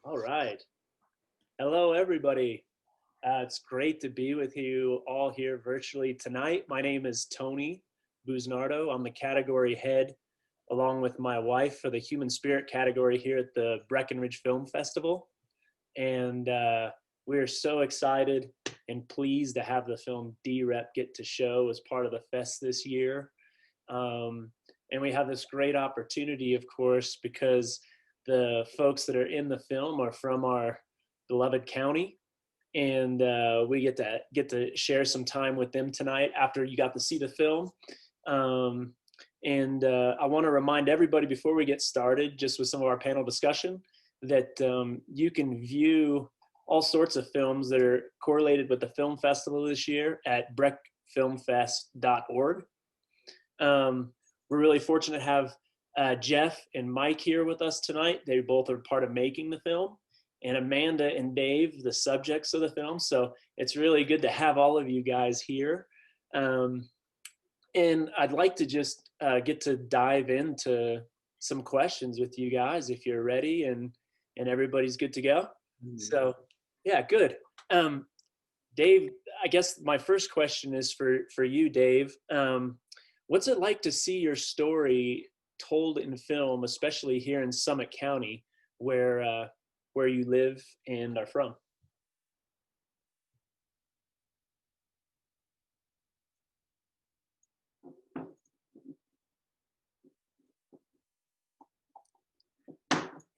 All right. Hello, everybody. It's great to be with you all here virtually tonight. My name is Tony Buznardo. I'm the category head, along with my wife, for the Human Spirit category here at the Breckenridge Film Festival. And we're so excited and pleased to have the film D-Rep get to show as part of the fest this year. And we have this great opportunity, of course, because the folks that are in the film are from our beloved county, and we get to share some time with them tonight after you got to see the film. And I want to remind everybody before we get started, just with some of our panel discussion, that you can view all sorts of films that are correlated with the film festival this year at breckfilmfest.org. We're really fortunate to have Jeff and Mike here with us tonight. They both are part of making the film, and Amanda and Dave, the subjects of the film. So it's really good to have all of you guys here. And I'd like to just get to dive into some questions with you guys if you're ready and everybody's good to go. So yeah, good. Dave, I guess my first question is for you, Dave. What's it like to see your story told in film, especially here in Summit County, where you live and are from?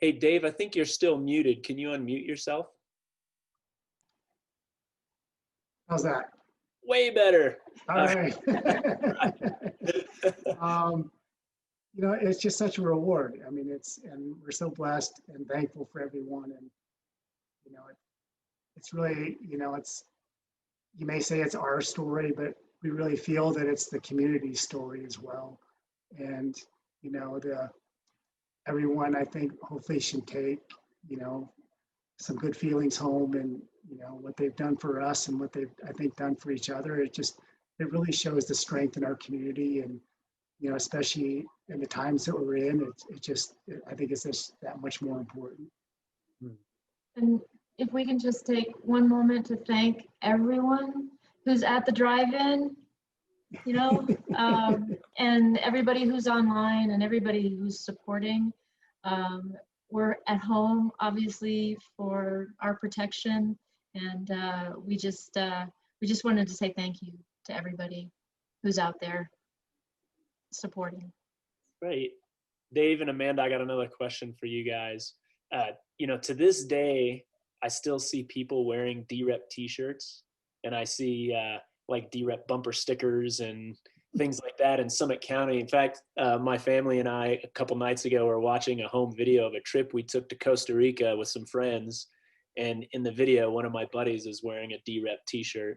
Hey, Dave, I think you're still muted. Can you unmute yourself? How's that? Way better. All right. It's just such a reward. I mean, and we're so blessed and thankful for everyone. And, it's really, you may say it's our story, but we really feel that it's the community's story as well. And, everyone, I think, hopefully should take, some good feelings home, and, what they've done for us and what they've, I think, done for each other. It really shows the strength in our community, and, especially in the times that we're in, I think it's just that much more important. And if we can just take one moment to thank everyone who's at the drive-in, and everybody who's online and everybody who's supporting. We're at home, obviously, for our protection, and we just wanted to say thank you to everybody who's out there supporting. Great. Dave and Amanda, I got another question for you guys. To this day, I still see people wearing D-Rep t-shirts, and I see like D-Rep bumper stickers and things like that in Summit County. In fact, my family and I, a couple nights ago, were watching a home video of a trip we took to Costa Rica with some friends. And in the video, one of my buddies is wearing a D-Rep t-shirt.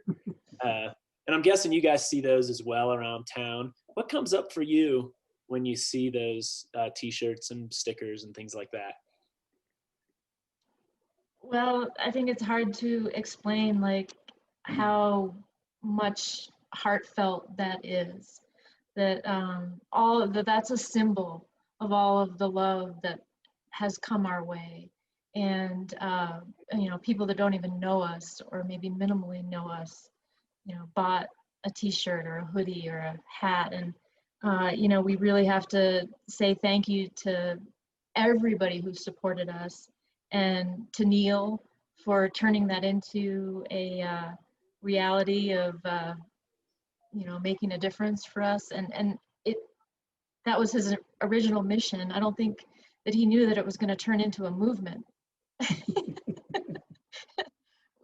And I'm guessing you guys see those as well around town. What comes up for you when you see those t-shirts and stickers and things like that? Well, I think it's hard to explain like how much heartfelt that is. That that's a symbol of all of the love that has come our way, and people that don't even know us or maybe minimally know us, bought a t-shirt or a hoodie or a hat, and we really have to say thank you to everybody who supported us, and to Neil for turning that into a reality of making a difference for us, and that was his original mission. I don't think that he knew that it was going to turn into a movement,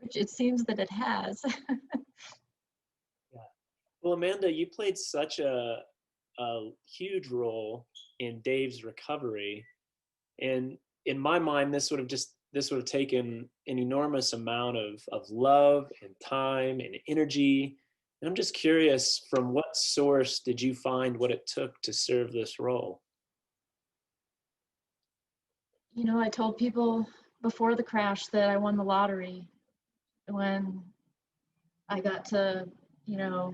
which it seems that it has. Yeah. Well, Amanda, you played such a huge role in Dave's recovery, and in my mind, this would have taken an enormous amount of love and time and energy. And I'm just curious, from what source did you find what it took to serve this role? I told people before the crash that I won the lottery when I got to,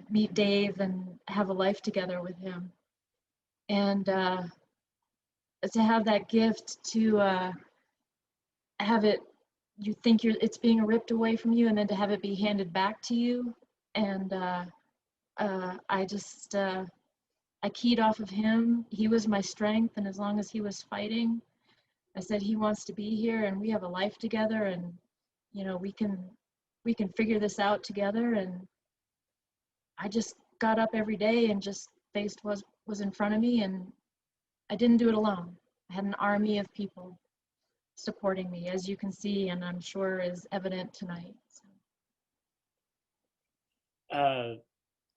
meet Dave and have a life together with him. And to have that gift to have it, you think it's being ripped away from you, and then to have it be handed back to you. And I just, I keyed off of him. He was my strength, and as long as he was fighting, I said he wants to be here, and we have a life together, and you know, we can figure this out together. And I just got up every day and just faced what was in front of me, and I didn't do it alone. I had an army of people supporting me, as you can see, and I'm sure is evident tonight. So.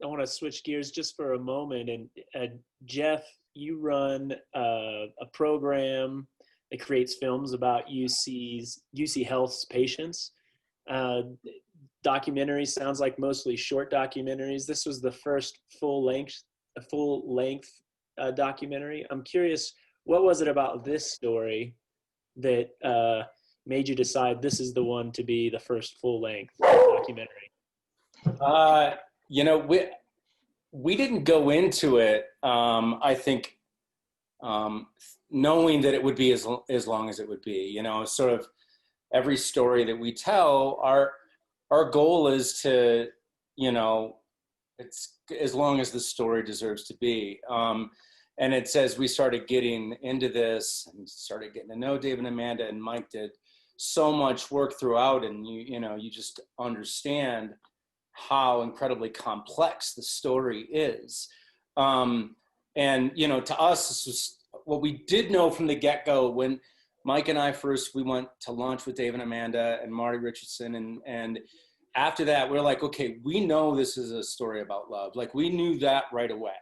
I want to switch gears just for a moment. And Jeff, you run a program that creates films about UC Health's patients. Documentaries, sounds like mostly short documentaries. This was the first full length documentary. I'm curious, what was it about this story that made you decide this is the one to be the first full length documentary? You know, we didn't go into it, I think, knowing that it would be as long as it would be. You know, sort of every story that we tell, our goal is to, you know, it's as long as the story deserves to be. And it's as we started getting into this and started getting to know Dave and Amanda, and Mike did so much work throughout, and you know, you just understand how incredibly complex the story is. And, you know, to us, this was what we did know from the get-go. When Mike and I we went to lunch with Dave and Amanda and Marty Richardson. And after that, we're like, okay, we know this is a story about love. Like, we knew that right away.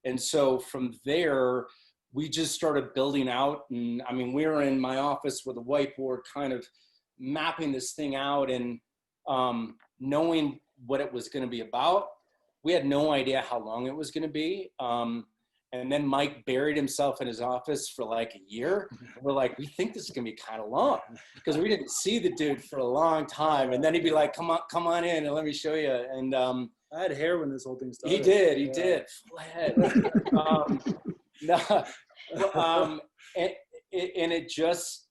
And so from there, we just started building out. And I mean, we were in my office with a whiteboard kind of mapping this thing out, and knowing what it was going to be about. We had no idea how long it was going to be. And then Mike buried himself in his office for like a year. We're like, we think this is going to be kind of long, because we didn't see the dude for a long time. And then he'd be like, come on in and let me show you. And I had hair when this whole thing started. he did. Full head. And it just,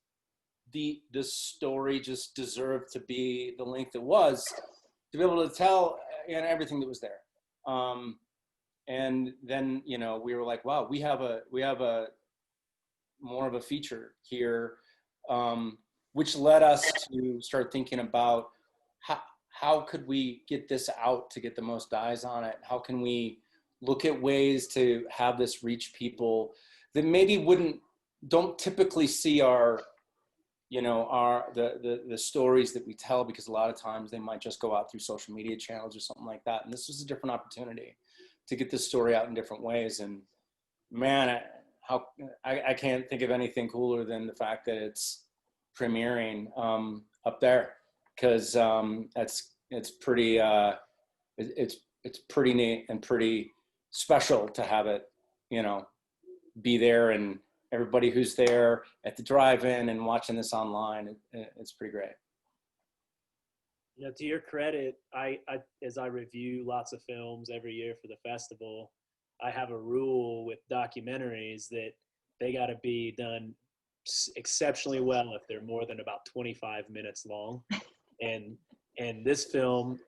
the story just deserved to be the length it was, to be able to tell, you know, everything that was there. And then, you know, we were like, wow, we have a more of a feature here, which led us to start thinking about how could we get this out to get the most eyes on it? How can we look at ways to have this reach people that maybe don't typically see our, you know, the stories that we tell, because a lot of times they might just go out through social media channels or something like that. And this was a different opportunity to get this story out in different ways. And man, I can't think of anything cooler than the fact that it's premiering up there, because it's pretty neat and pretty special to have it, you know, be there, and everybody who's there at the drive-in and watching this online, it's pretty great. You know, to your credit, I as I review lots of films every year for the festival, I have a rule with documentaries that they got to be done exceptionally well if they're more than about 25 minutes long. And this film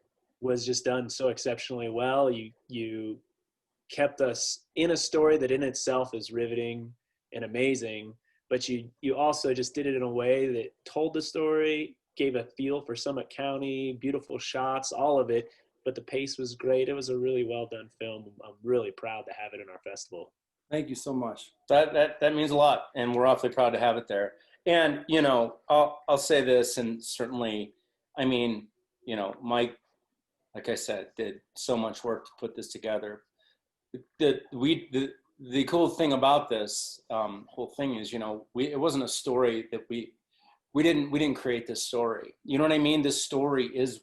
was just done so exceptionally well. You kept us in a story that in itself is riveting and amazing, but you also just did it in a way that told the story, gave a feel for Summit County, beautiful shots, all of it, but the pace was great. It was a really well done film. I'm really proud to have it in our festival. Thank you so much. That means a lot, and we're awfully proud to have it there. And, you know, I'll say this, and certainly, I mean, you know, Mike, like I said, did so much work to put this together. The cool thing about this whole thing is, you know, it wasn't a story that we didn't create this story. You know what I mean? This story is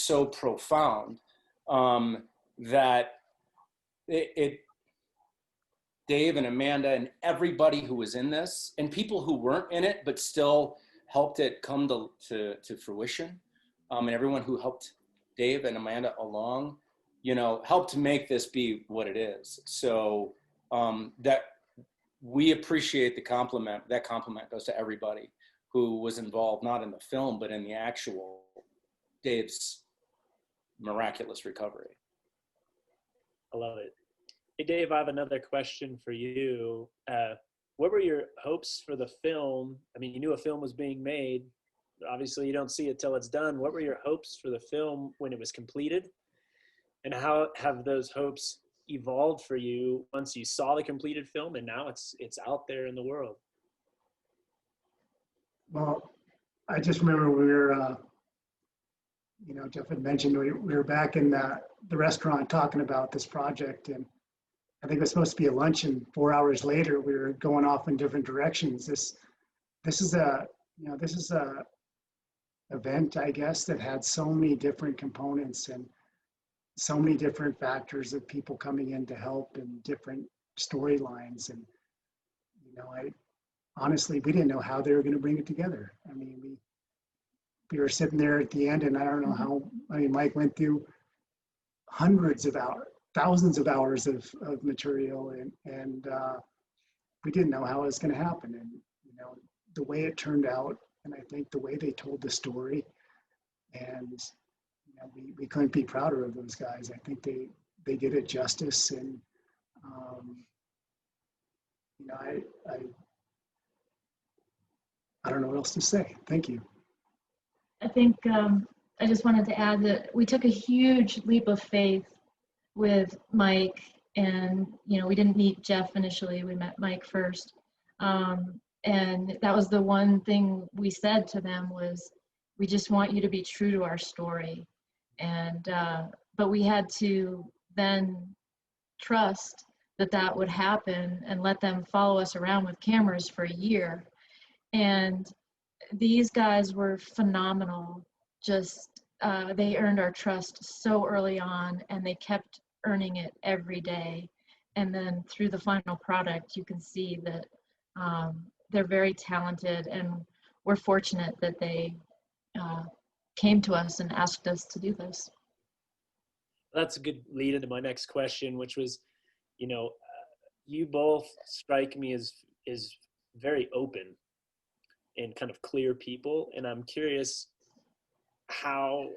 so profound that Dave and Amanda and everybody who was in this, and people who weren't in it but still helped it come to fruition, and everyone who helped Dave and Amanda along, you know, helped to make this be what it is. So that we appreciate the compliment. That compliment goes to everybody who was involved not in the film but in the actual Dave's miraculous recovery. I love it. Hey, Dave, I have another question for you. What were your hopes for the film? I mean, you knew a film was being made. Obviously, you don't see it till it's done. What were your hopes for the film when it was completed? And how have those hopes evolved for you once you saw the completed film and now it's out there in the world? Well, I just remember we were, Jeff had mentioned we were back in the restaurant talking about this project, and I think it was supposed to be a lunch, and 4 hours later we were going off in different directions. This is a event, I guess, that had so many different components and so many different factors of people coming in to help and different storylines. And, I honestly, we didn't know how they were going to bring it together. I mean, we were sitting there at the end, and I don't know how, Mike went through hundreds of hours, thousands of hours of material, and we didn't know how it was going to happen. And, the way it turned out, and I think the way they told the story, and we couldn't be prouder of those guys. I think they did it justice, and I don't know what else to say. Thank you. I think I just wanted to add that we took a huge leap of faith with Mike, and we didn't meet Jeff initially. We met Mike first, and that was the one thing we said to them was, we just want you to be true to our story. And but we had to then trust that would happen and let them follow us around with cameras for a year. And these guys were phenomenal. Just they earned our trust so early on, and they kept earning it every day. And then through the final product, you can see that they're very talented, and we're fortunate that they came to us and asked us to do this. That's a good lead into my next question, which was, you both strike me as very open and kind of clear people, and I'm curious how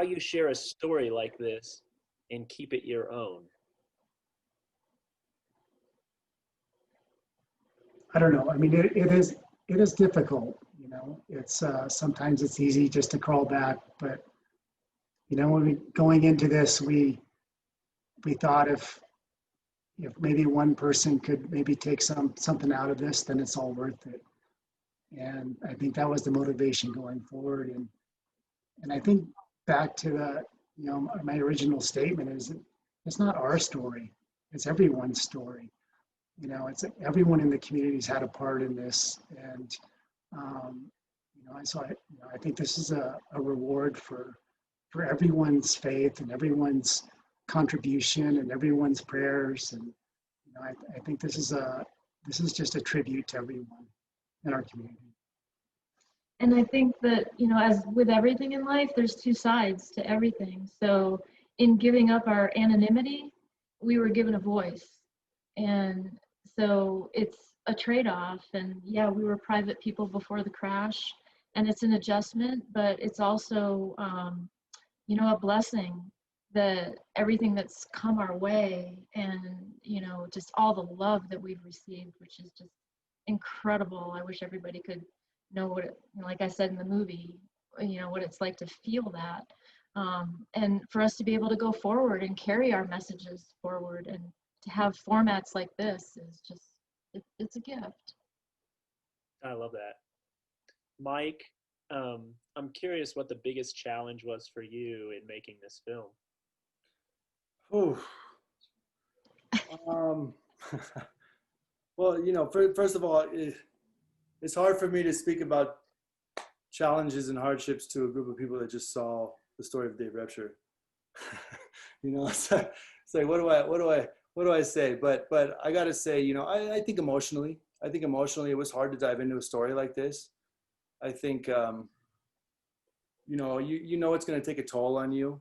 you share a story like this and keep it your own. I don't know. I mean, it is difficult. It's sometimes it's easy just to crawl back, but when we going into this, we thought if maybe one person could maybe take something out of this, then it's all worth it. And I think that was the motivation going forward. And I think back to my original statement is it's not our story, it's everyone's story. It's everyone in the community's had a part in this, and I think this is a reward for everyone's faith and everyone's contribution and everyone's prayers, and I think this is just a tribute to everyone in our community. And I think that, as with everything in life, there's two sides to everything. So in giving up our anonymity, we were given a voice. And so it's a trade-off. And yeah, we were private people before the crash, and it's an adjustment, but it's also, a blessing that everything that's come our way, and, just all the love that we've received, which is just incredible. I wish everybody could know what it, like I said in the movie, what it's like to feel that. And for us to be able to go forward and carry our messages forward, and to have formats like this is just, it's a gift. I love that. Mike, I'm curious what the biggest challenge was for you in making this film. Well, first of all, it's hard for me to speak about challenges and hardships to a group of people that just saw the story of Dave Repsher. It's like, what do I say? But I gotta say, I think emotionally it was hard to dive into a story like this. I think, it's going to take a toll on you.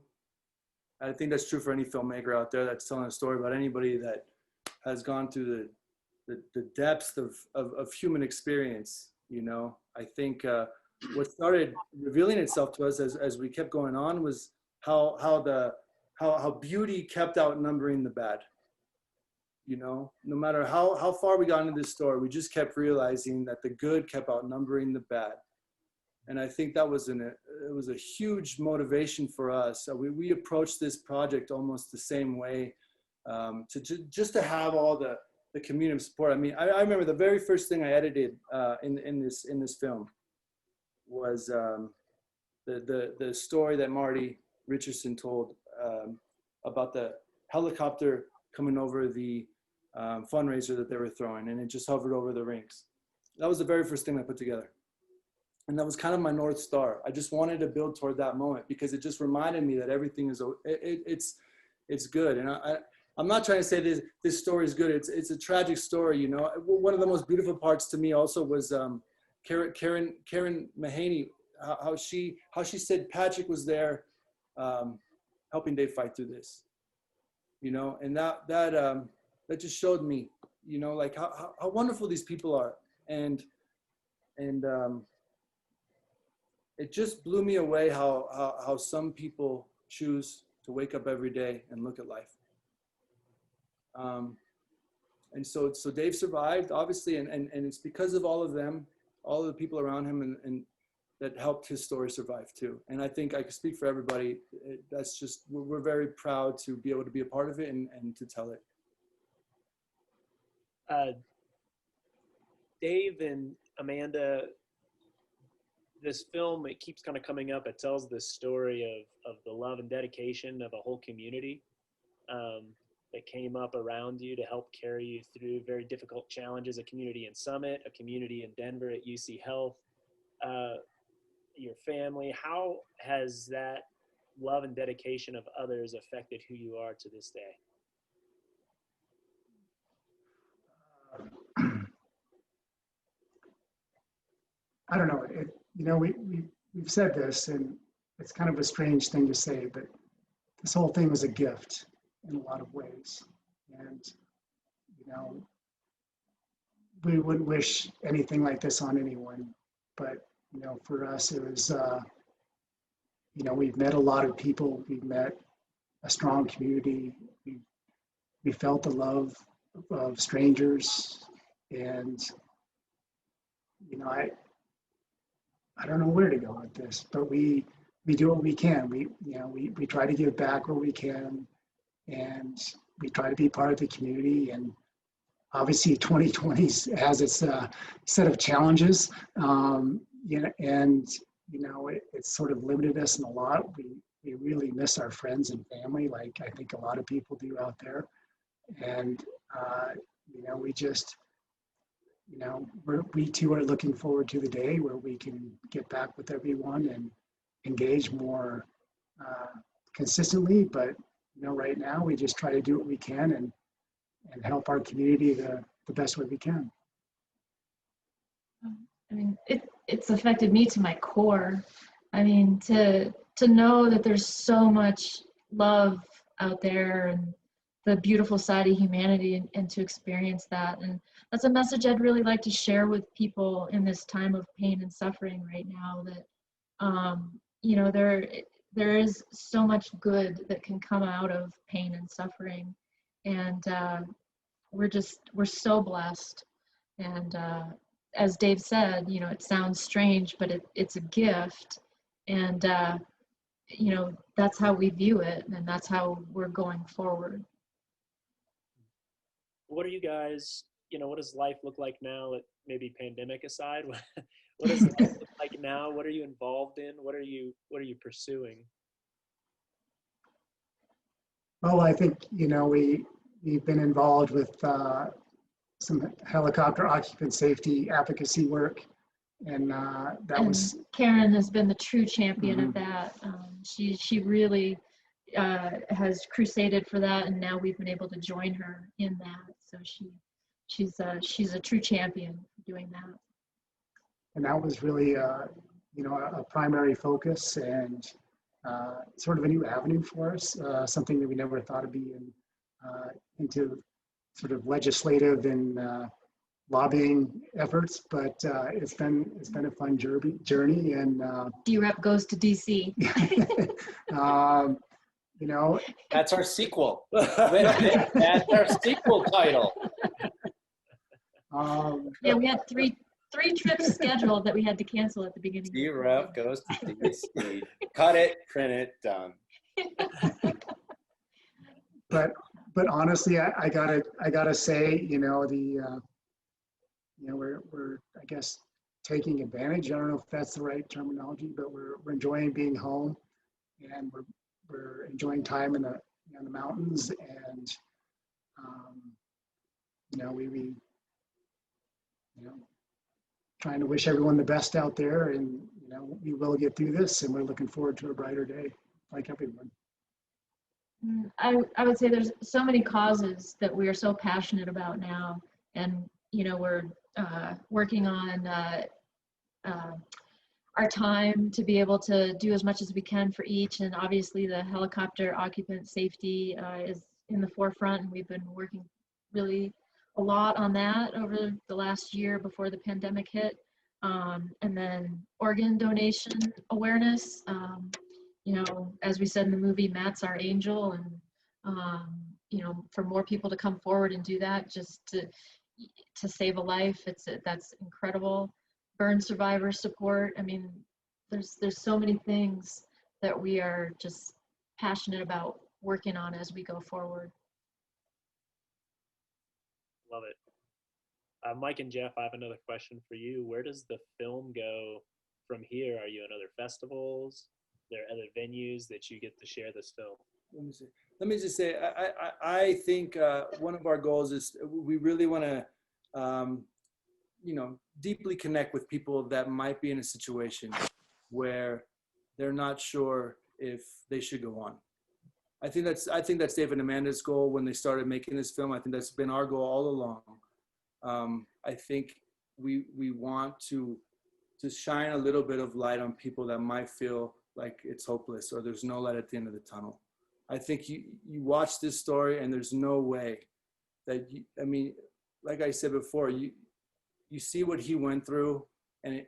I think that's true for any filmmaker out there that's telling a story about anybody that has gone through the depths of human experience. I think what started revealing itself to us as we kept going on was how beauty kept outnumbering the bad. You know, no matter how far we got into this story, we just kept realizing that the good kept outnumbering the bad. And I think that was it was a huge motivation for us. We approached this project almost the same way, just to have all the community support. I mean, I remember the very first thing I edited in this film was the story that Marty Richardson told about the helicopter coming over the fundraiser that they were throwing, and it just hovered over the rinks. That was the very first thing I put together. And that was kind of my North Star. I just wanted to build toward that moment because it just reminded me that everything is, it's good. And I'm not trying to say this story is good. It's a tragic story, you know. One of the most beautiful parts to me also was Karen Mahaney, how she said Patrick was there helping Dave fight through this, you know. And that just showed me, you know, like how wonderful these people are. And it just blew me away how some people choose to wake up every day and look at life. And so Dave survived, obviously, and it's because of all of them, all of the people around him, and that helped his story survive too. And I think I can speak for everybody. That's just, we're very proud to be able to be a part of it and to tell it. Dave and Amanda, this film, it keeps kind of coming up. It tells this story of the love and dedication of a whole community that came up around you to help carry you through very difficult challenges, a community in Summit, a community in Denver at UC Health, your family. How has that love and dedication of others affected who you are to this day? I don't know. You know, we've said this, and it's kind of a strange thing to say, but this whole thing was a gift in a lot of ways. And, you know, we wouldn't wish anything like this on anyone, but, you know, for us, it was, you know, we've met a lot of people. We've met a strong community. We felt the love of strangers. And, you know, I don't know where to go with this, but we do what we can. We try to give back where we can, and we try to be part of the community. And obviously 2020 has its set of challenges, you know, and, you know, it's sort of limited us in a lot. We really miss our friends and family, like I think a lot of people do out there. And, you know, we just, you know, we too are looking forward to the day where we can get back with everyone and engage more consistently. But, you know, right now we just try to do what we can and help our community the best way we can. I mean, it's affected me to my core. I mean, to know that there's so much love out there and the beautiful side of humanity, and to experience that. And that's a message I'd really like to share with people in this time of pain and suffering right now, that, you know, there is so much good that can come out of pain and suffering. And we're so blessed. And as Dave said, you know, it sounds strange, but it's a gift. And, you know, that's how we view it, and that's how we're going forward. What are you guys, you know, what does life look like now, maybe pandemic aside? What does life look like now? What are you involved in? What are you pursuing? Well, I think, you know, we've been involved with some helicopter occupant safety advocacy work. And Karen has been the true champion of that. She really has crusaded for that, and now we've been able to join her in that. So she's a true champion for doing that. And that was really, you know, a primary focus and sort of a new avenue for us, something that we never thought of being into sort of legislative and lobbying efforts, but it's been a fun journey, and D-Rep goes to DC. you know, That's our sequel. That's our sequel title. Yeah, we had three trips scheduled that we had to cancel at the beginning. D-Rep goes to DC. Cut it, print it, done. but honestly, I gotta say, we're I guess taking advantage. I don't know if that's the right terminology, but we're enjoying being home, and we're enjoying time in the mountains, and we trying to wish everyone the best out there, and we will get through this, and we're looking forward to a brighter day, like everyone. I would say there's so many causes that we are so passionate about now, and we're working on our time to be able to do as much as we can for each, and obviously the helicopter occupant safety is in the forefront, and we've been working really a lot on that over the last year before the pandemic hit, and then organ donation awareness. As we said in the movie, Matt's our angel, and for more people to come forward and do that just to save a life, that's incredible. Burn survivor support. I mean, there's so many things that we are just passionate about working on as we go forward. Love it. Mike and Jeff, I have another question for you. Where does the film go from here? Are you in other festivals? There are other venues that you get to share this film? Let me just say, I think one of our goals is we really want to, deeply connect with people that might be in a situation where they're not sure if they should go on. I think that's Dave and Amanda's goal when they started making this film. I think that's been our goal all along. I think we want to shine a little bit of light on people that might feel like it's hopeless or there's no light at the end of the tunnel. I think you watch this story and there's no way that like I said before, you see what he went through, and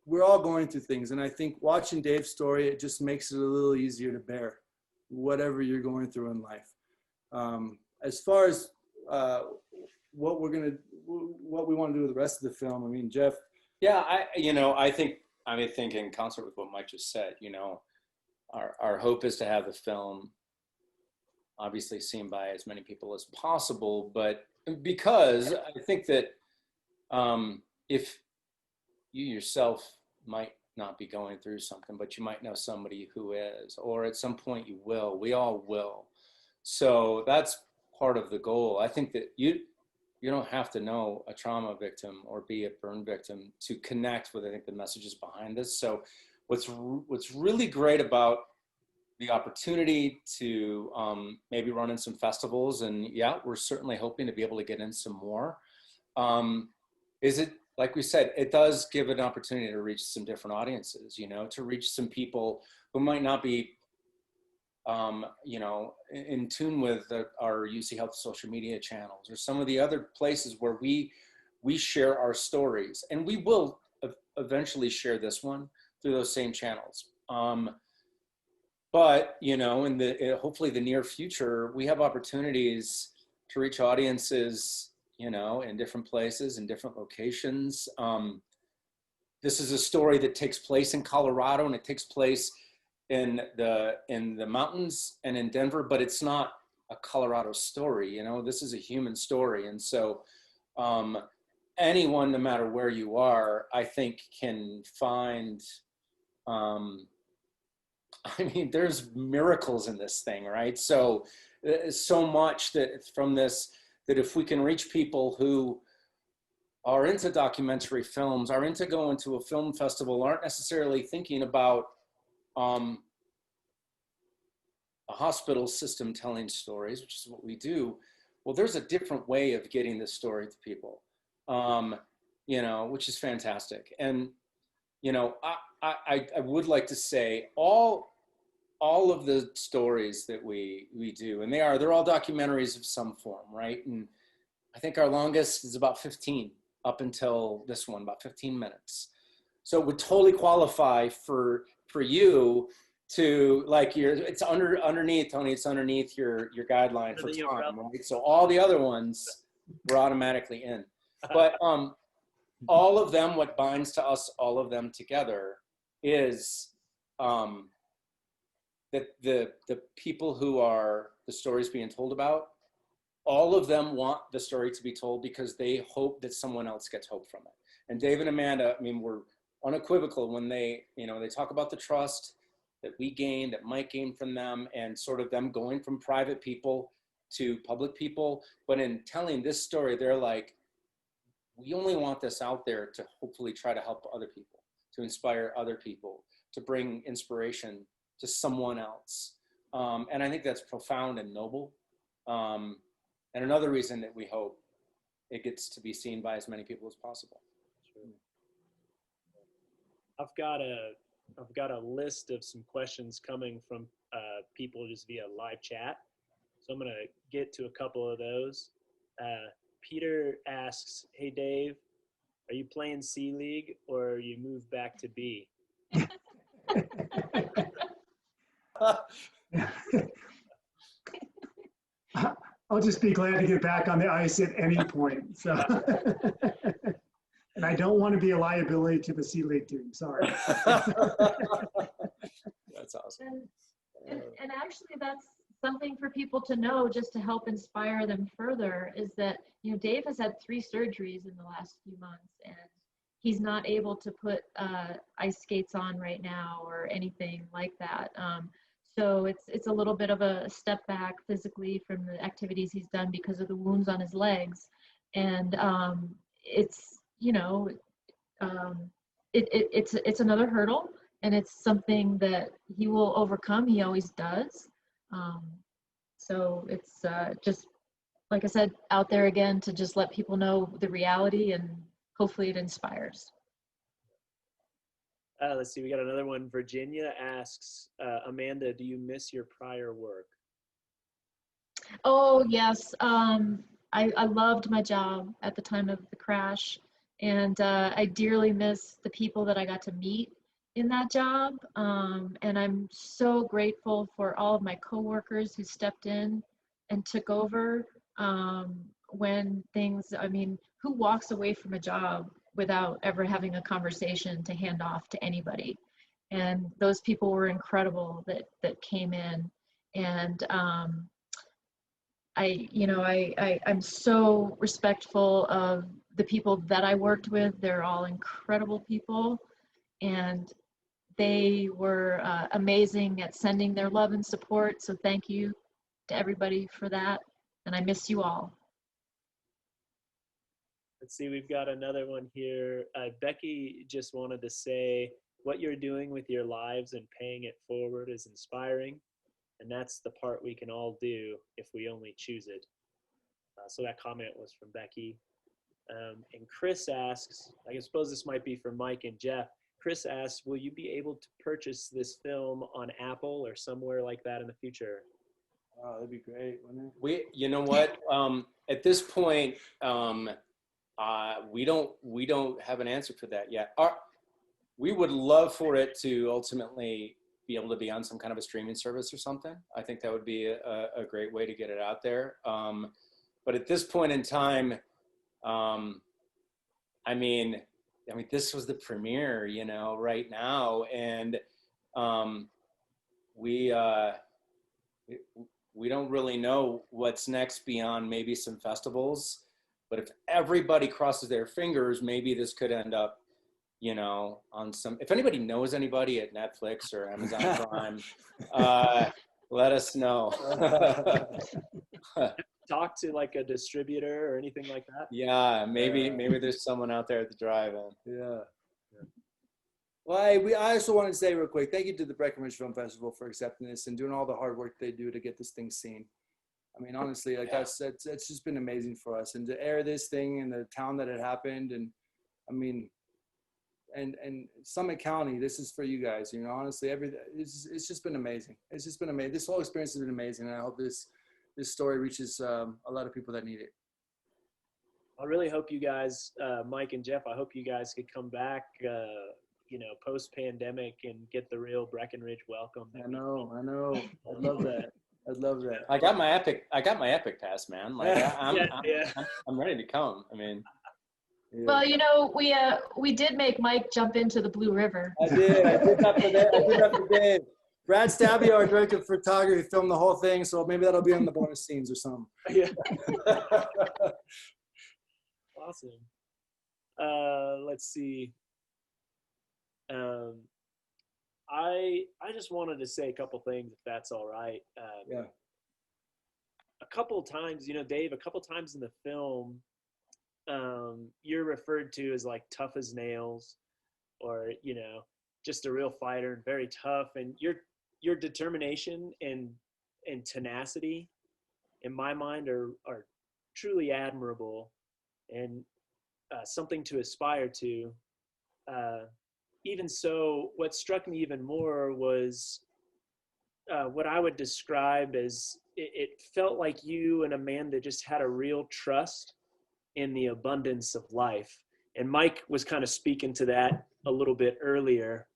we're all going through things. And I think watching Dave's story, it just makes it a little easier to bear whatever you're going through in life. As far as what we want to do with the rest of the film, I mean, Jeff. Yeah, I think in concert with what Mike just said, our hope is to have the film obviously seen by as many people as possible, but because I think that if you yourself might not be going through something, but you might know somebody who is, or at some point you will, we all will. So that's part of the goal. I think that you don't have to know a trauma victim or be a burn victim to connect with, I think, the messages behind this. So what's really great about the opportunity to maybe run in some festivals, and yeah, we're certainly hoping to be able to get in some more, is it, like we said, it does give an opportunity to reach some different audiences, to reach some people who might not be, in tune with our UC Health social media channels or some of the other places where we share our stories. And we will eventually share this one through those same channels. But, in hopefully the near future, we have opportunities to reach audiences, in different places, in different locations. This is a story that takes place in Colorado, and it takes place in the mountains and in Denver, but it's not a Colorado story. This is a human story. And so anyone, no matter where you are, I think can find, there's miracles in this thing, right? So much that from this, that if we can reach people who are into documentary films, are into going to a film festival, aren't necessarily thinking about a hospital system telling stories, which is what we do. Well, there's a different way of getting this story to people, which is fantastic. And, I would like to say all of the stories that we do, and they're all documentaries of some form, right? And I think our longest is about 15 up until this one, about 15 minutes. So it would totally qualify for you to like it's underneath, Tony, it's underneath your guideline for time, right? So all the other ones were automatically in. But all of them, what binds to us, all of them together is that the people who are the stories being told about, all of them want the story to be told because they hope that someone else gets hope from it. And Dave and Amanda, I mean, were unequivocal when they talk about the trust that we gained, that Mike gained from them, and sort of them going from private people to public people. But in telling this story, they're like, we only want this out there to hopefully try to help other people, to inspire other people, to bring inspiration to someone else. And I think that's profound and noble. And another reason that we hope it gets to be seen by as many people as possible. I've got a list of some questions coming from people just via live chat. So I'm going to get to a couple of those. Peter asks, hey, Dave, are you playing C League or are you moved back to B? I'll just be glad to get back on the ice at any point. So, and I don't want to be a liability to the C League team. Sorry. That's awesome. And actually, that's something for people to know, just to help inspire them further, is that, you know, Dave has had 3 surgeries in the last few months, and he's not able to put ice skates on right now or anything like that. So it's a little bit of a step back physically from the activities he's done because of the wounds on his legs. And it's, you know, it's another hurdle, and it's something that he will overcome. He always does. So it's just, like I said, out there again to just let people know the reality, and hopefully it inspires. Let's see, we got another one. Virginia asks, Amanda, do you miss your prior work? Oh, yes. I loved my job at the time of the crash, and I dearly miss the people that I got to meet in that job. And I'm so grateful for all of my coworkers who stepped in and took over when things, I mean, who walks away from a job without ever having a conversation to hand off to anybody? And those people were incredible that came in. And I'm so respectful of the people that I worked with. They're all incredible people, and they were amazing at sending their love and support. So thank you to everybody for that. And I miss you all. Let's see, we've got another one here. Becky just wanted to say, what you're doing with your lives and paying it forward is inspiring. And that's the part we can all do if we only choose it. So that comment was from Becky. And Chris asks, I suppose this might be for Mike and Jeff. Chris asks, will you be able to purchase this film on Apple or somewhere like that in the future? Oh, that'd be great, wouldn't it? You know what? At this point, we don't have an answer for that yet. We would love for it to ultimately be able to be on some kind of a streaming service or something. I think that would be a great way to get it out there. But at this point in time, I mean, this was the premiere, you know, right now, and we don't really know what's next beyond maybe some festivals. But if everybody crosses their fingers, maybe this could end up, you know, on some, if anybody knows anybody at Netflix or Amazon Prime, let us know. Talk to like a distributor or anything like that? Yeah, maybe there's someone out there at the drive-in. Yeah. Well, I also wanted to say real quick, thank you to the Breckenridge Film Festival for accepting this and doing all the hard work they do to get this thing seen. I mean, honestly, like it's just been amazing for us, and to air this thing in the town that it happened, and I mean, and Summit County, this is for you guys. You know, honestly, it's just been amazing. It's just been amazing. This whole experience has been amazing, and I hope this story reaches a lot of people that need it. I really hope you guys, Mike and Jeff, I hope you guys could come back, post-pandemic and get the real Breckenridge welcome. I know. I'd love that. I got my epic pass, man. Like Yeah. I'm ready to come. I mean, Yeah. Well, we did make Mike jump into the Blue River. I did that for Dave. Brad Stabby, our director of photography, filmed the whole thing, so maybe that'll be on the bonus scenes or something. Yeah. Awesome. Let's see. I just wanted to say a couple things, if that's all right. Yeah. A couple times, Dave, a couple times in the film, you're referred to as like tough as nails, or just a real fighter and very tough, and your determination and tenacity, in my mind, are truly admirable, and something to aspire to. Even so, what struck me even more was what I would describe as it felt like you and Amanda just had a real trust in the abundance of life. And Mike was kind of speaking to that a little bit earlier.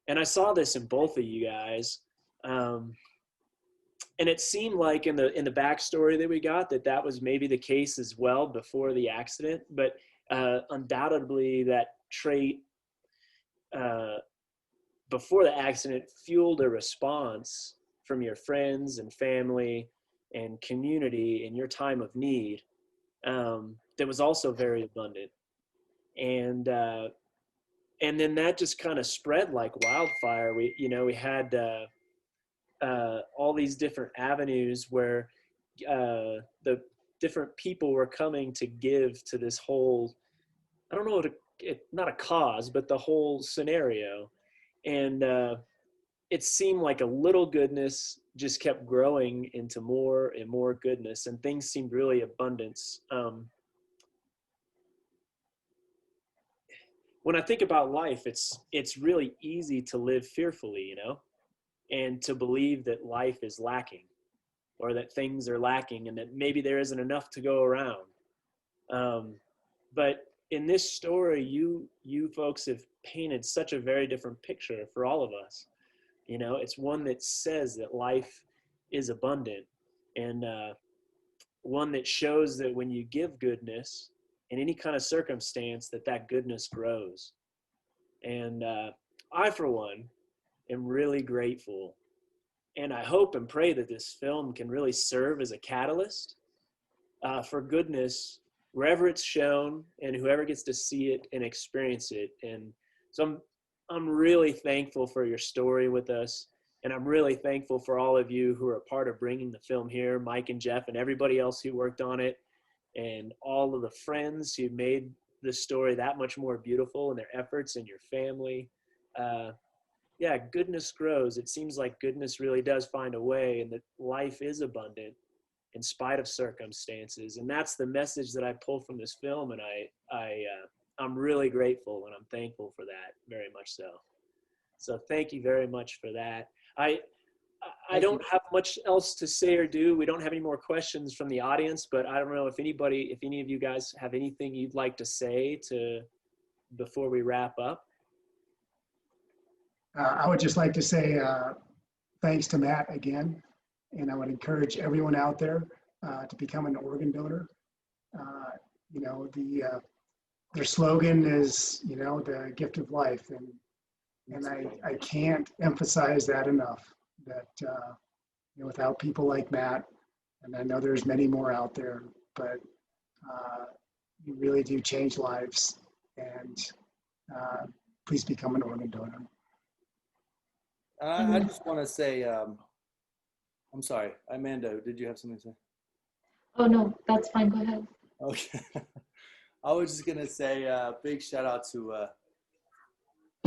And I saw this in both of you guys. And it seemed like in the backstory that we got that was maybe the case as well before the accident. But undoubtedly that trait before the accident fueled a response from your friends and family and community in your time of need that was also very abundant. And then that just kind of spread like wildfire. We had all these different avenues where the different people were coming to give to this whole, I don't know, not a cause, but the whole scenario. And it seemed like a little goodness just kept growing into more and more goodness, and things seemed really abundance. When I think about life, it's really easy to live fearfully, and to believe that life is lacking, or that things are lacking, and that maybe there isn't enough to go around. But in this story, you folks have painted such a very different picture for all of us. It's one that says that life is abundant, and one that shows that when you give goodness in any kind of circumstance, that goodness grows. And I, for one, am really grateful. And I hope and pray that this film can really serve as a catalyst for goodness wherever it's shown, and whoever gets to see it and experience it. And so I'm really thankful for your story with us. And I'm really thankful for all of you who are a part of bringing the film here, Mike and Jeff and everybody else who worked on it, and all of the friends who made the story that much more beautiful in their efforts, and your family. Goodness grows. It seems like goodness really does find a way, and that life is abundant in spite of circumstances. And that's the message that I pull from this film. And I'm really grateful, and I'm thankful for that, very much so. So thank you very much for that. I don't have much else to say or do. We don't have any more questions from the audience, but I don't know if any of you guys have anything you'd like to say before we wrap up. I would just like to say thanks to Matt again, and I would encourage everyone out there to become an organ donor. Their slogan is, the gift of life, and I can't emphasize that enough. That without people like Matt, and I know there's many more out there, but you really do change lives. And please become an organ donor. I just want to say, I'm sorry, Amanda, did you have something to say? Oh, no, that's fine. Go ahead. Okay. I was just going to say big shout out to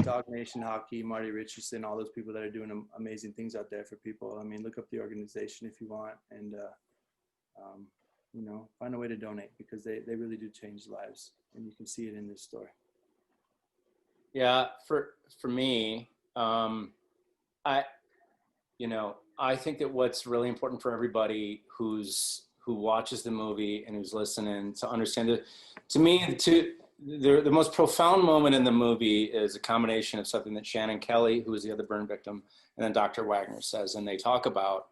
Dog Nation Hockey, Marty Richardson, all those people that are doing amazing things out there for people. I mean, look up the organization if you want, and, find a way to donate, because they really do change lives, and you can see it in this story. Yeah, for me, I think that what's really important for everybody who's who watches the movie and who's listening to understand it. To me, the most profound moment in the movie is a combination of something that Shannon Kelly, who is the other burn victim, and then Dr. Wagner says, and they talk about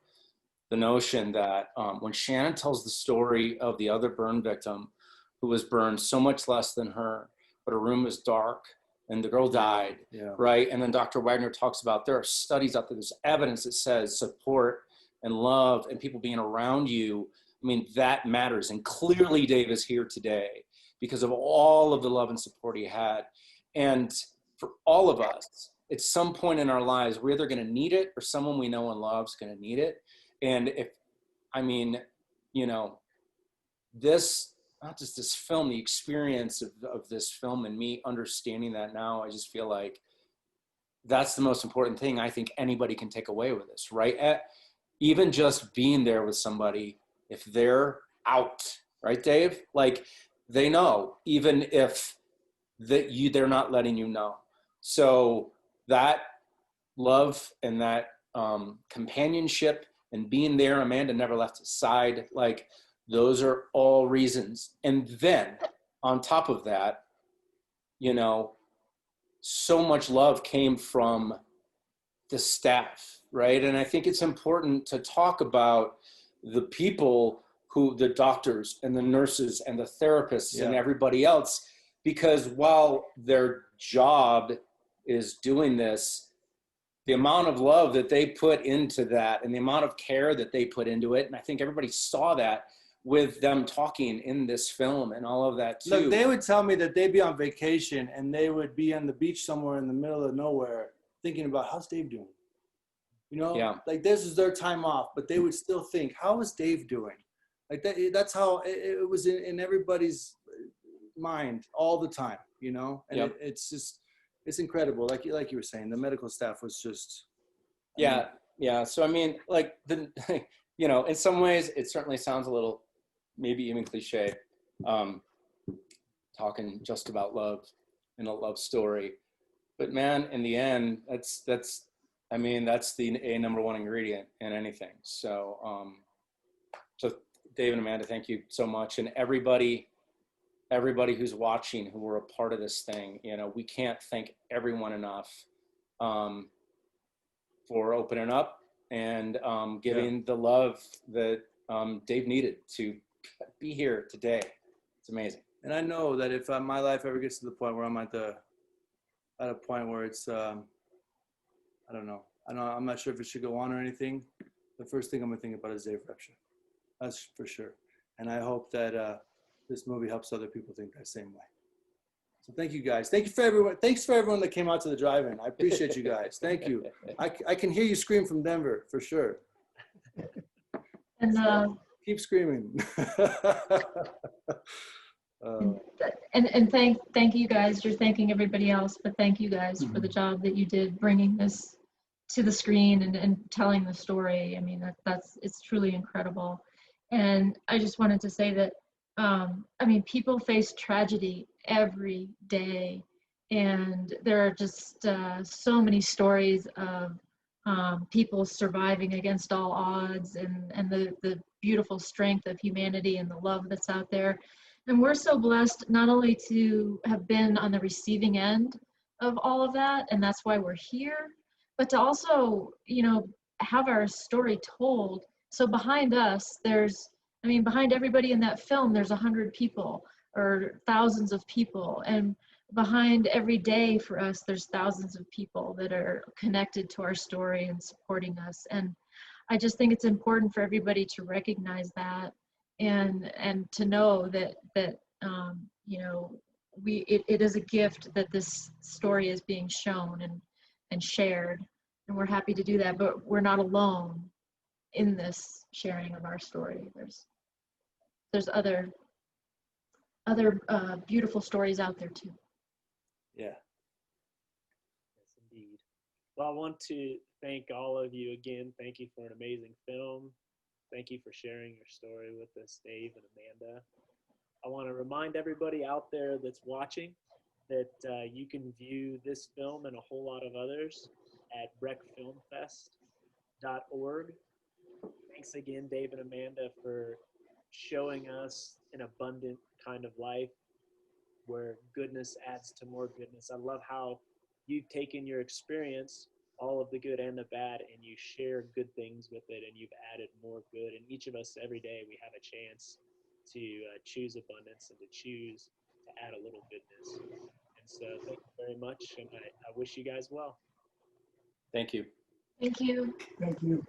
the notion that when Shannon tells the story of the other burn victim who was burned so much less than her, but her room was dark and the girl died, right? And then Dr. Wagner talks about there are studies out there, there's evidence that says support and love and people being around you, I mean, that matters. And clearly Dave is here today because of all of the love and support he had. And for all of us, at some point in our lives, we're either going to need it or someone we know and love is going to need it. And if, I mean, you know, this, not just this film, the experience of this film and me understanding that now, I just feel like that's the most important thing I think anybody can take away with this, right? Even just being there with somebody, if they're out, right, Dave? Like, they know, even if they're not letting you know. So that love and that companionship and being there, Amanda never left his side, like, those are all reasons. And then on top of that, you know, so much love came from the staff, right? And I think it's important to talk about the people who, the doctors and the nurses and the therapists and everybody else, because while their job is doing this, the amount of love that they put into that and the amount of care that they put into it, and I think everybody saw that with them talking in this film and all of that too. Look, they would tell me that they'd be on vacation and they would be on the beach somewhere in the middle of nowhere thinking about, how's Dave doing? You know, like this is their time off, but they would still think, how is Dave doing? Like that's how it was in everybody's mind all the time, you know? And it's just, it's incredible. Like you were saying, the medical staff was just. So, I mean, like, you know, in some ways it certainly sounds a little, maybe even cliche, talking just about love in a love story. But man, in the end, that's I mean, that's the number one ingredient in anything. So, so Dave and Amanda, thank you so much. And everybody who's watching, who were a part of this thing, you know, we can't thank everyone enough for opening up and giving the love that Dave needed to be here today. It's amazing. And I know that if my life ever gets to the point where I'm at a point where it's, I don't know. I'm not sure if it should go on or anything. The first thing I'm gonna think about is Dave Repsher. That's for sure. And I hope that this movie helps other people think that same way. So thank you guys. Thank you for everyone. Thanks for everyone that came out to the drive-in. I appreciate you guys. Thank you. I can hear you scream from Denver for sure. And so keep screaming. And thank you guys. You're thanking everybody else, but thank you guys for the job that you did bringing this to the screen and telling the story. I mean, it's truly incredible. And I just wanted to say that I mean, people face tragedy every day, and there are just so many stories of people surviving against all odds, and the beautiful strength of humanity and the love that's out there. And we're so blessed not only to have been on the receiving end of all of that, and that's why we're here, but to also, you know, have our story told. So behind us, behind everybody in that film, there's 100 people or thousands of people. And behind every day for us, there's thousands of people that are connected to our story and supporting us. And I just think it's important for everybody to recognize that and to know that you know, it is a gift that this story is being shown and shared. And we're happy to do that, but we're not alone in this sharing of our story. There's other beautiful stories out there too. Yeah. Yes, indeed. Well, I want to thank all of you again. Thank you for an amazing film. Thank you for sharing your story with us, Dave and Amanda. I want to remind everybody out there that's watching that you can view this film and a whole lot of others at breckfilmfest.org. Thanks again, Dave and Amanda, for showing us an abundant kind of life where goodness adds to more goodness. I love how you've taken your experience, all of the good and the bad, and you share good things with it, and you've added more good. And each of us, every day, we have a chance to choose abundance and to choose to add a little goodness. And so thank you very much, and I wish you guys well. Thank you. Thank you. Thank you.